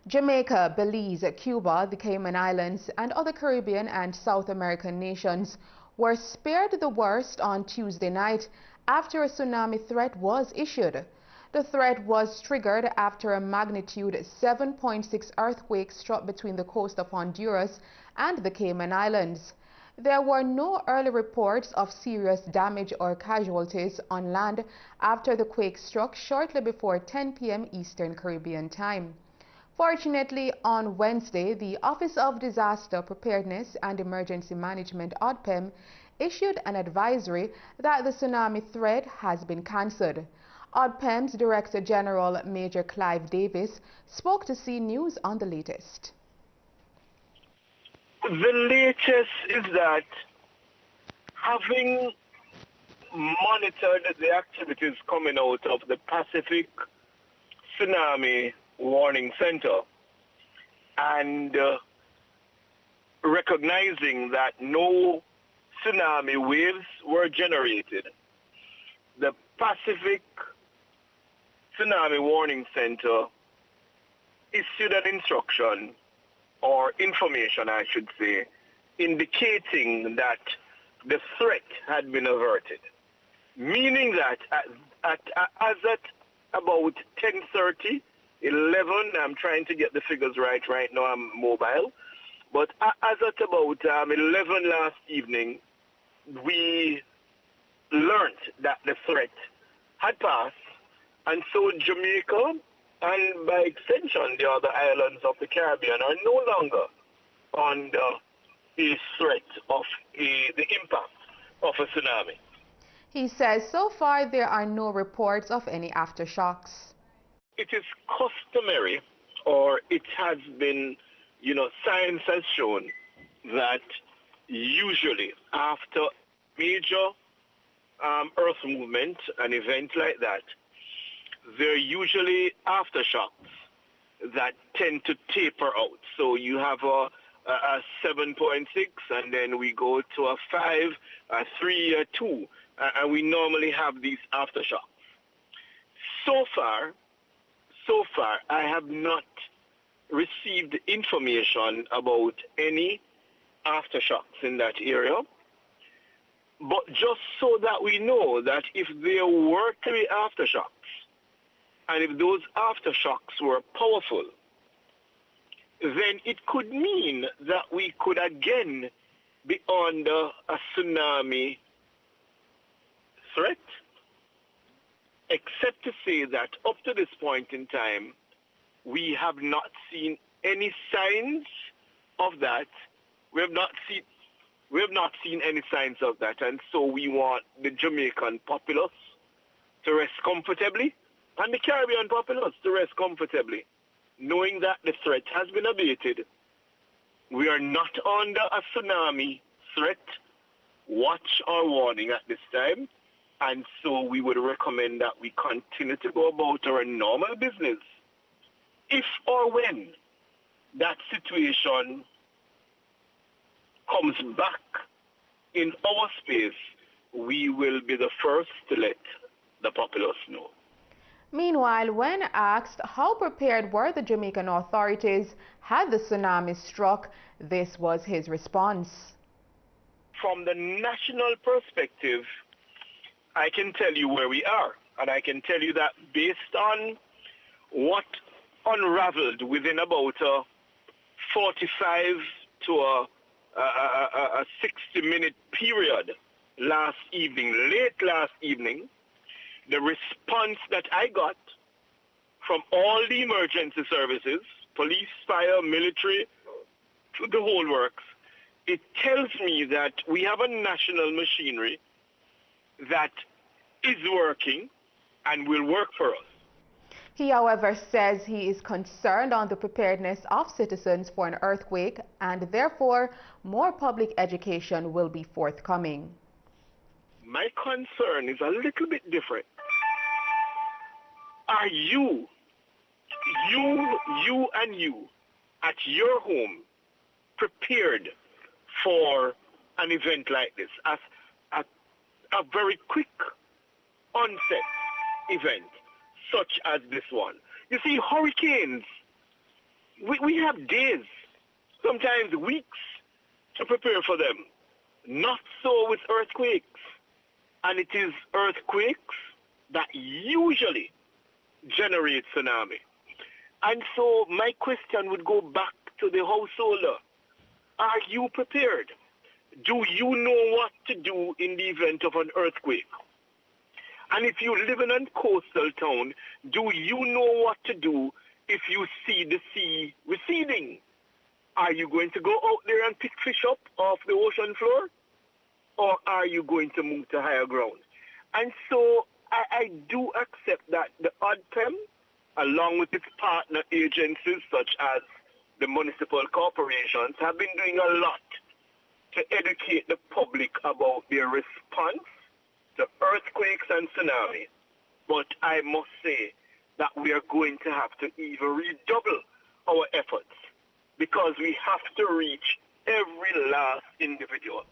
Jamaica, Belize, Cuba, the Cayman Islands, and other Caribbean and South American nations were spared the worst on Tuesday night after a tsunami threat was issued. The threat was triggered after a magnitude 7.6 earthquake struck between the coast of Honduras and the Cayman Islands. There were no early reports of serious damage or casualties on land after the quake struck shortly before 10 p.m. Eastern Caribbean time. Fortunately, on Wednesday, the Office of Disaster Preparedness and Emergency Management Odpem issued an advisory that the tsunami threat has been cancelled. Odpem's Director General Major Clive Davis spoke to Ceen News on the latest. The latest is that, having monitored the activities coming out of the Pacific Tsunami Warning Center and recognizing that no tsunami waves were generated, the Pacific Tsunami Warning Center issued an instruction, or information I should say, indicating that the threat had been averted. Meaning that as at about 10:30, 11, I'm trying to get the figures right now, I'm mobile, but as at about 11 last evening, we learnt that the threat had passed, and so Jamaica, and by extension the other islands of the Caribbean, are no longer under a threat of the impact of a tsunami. He says so far there are no reports of any aftershocks. It is customary, or it has been, science has shown that usually after major earth movement, an event like that, there are usually aftershocks that tend to taper out. So you have a 7.6, and then we go to a 5, a 3, a 2, and we normally have these aftershocks. So far, I have not received information about any aftershocks in that area. But just so that we know that if there were to be aftershocks, and if those aftershocks were powerful, then it could mean that we could again be under a tsunami threat, except to say that up to this point in time, we have not seen any signs of that. We have not seen any signs of that, and so we want the Jamaican populace to rest comfortably, and the Caribbean populace to rest comfortably, knowing that the threat has been abated. We are not under a tsunami threat, watch or warning at this time, and so we would recommend that we continue to go about our normal business. If or when that situation comes back in our space, we will be the first to let the populace know. Meanwhile, when asked how prepared were the Jamaican authorities had the tsunami struck, this was his response. From the national perspective, I can tell you where we are, and I can tell you that based on what unraveled within about a 45 to a 60-minute period late last evening, the response that I got from all the emergency services, police, fire, military, the whole works, it tells me that we have a national machinery that is working and will work for us. He, however, says he is concerned on the preparedness of citizens for an earthquake, and therefore more public education will be forthcoming. My concern is a little bit different. Are you at your home prepared for an event like this, as a very quick onset event such as this one? You see, hurricanes We have days, sometimes weeks, to prepare for them. Not so with earthquakes. And it is earthquakes that usually generate tsunami. And so my question would go back to the householder. Are you prepared? Do you know what to do in the event of an earthquake? And if you live in a coastal town, do you know what to do if you see the sea receding? Are you going to go out there and pick fish up off the ocean floor? Or are you going to move to higher ground? And so I do accept that the Odpem, along with its partner agencies such as the municipal corporations, have been doing a lot to educate the public about their response to earthquakes and tsunami. But I must say that we are going to have to even redouble our efforts because we have to reach every last individual.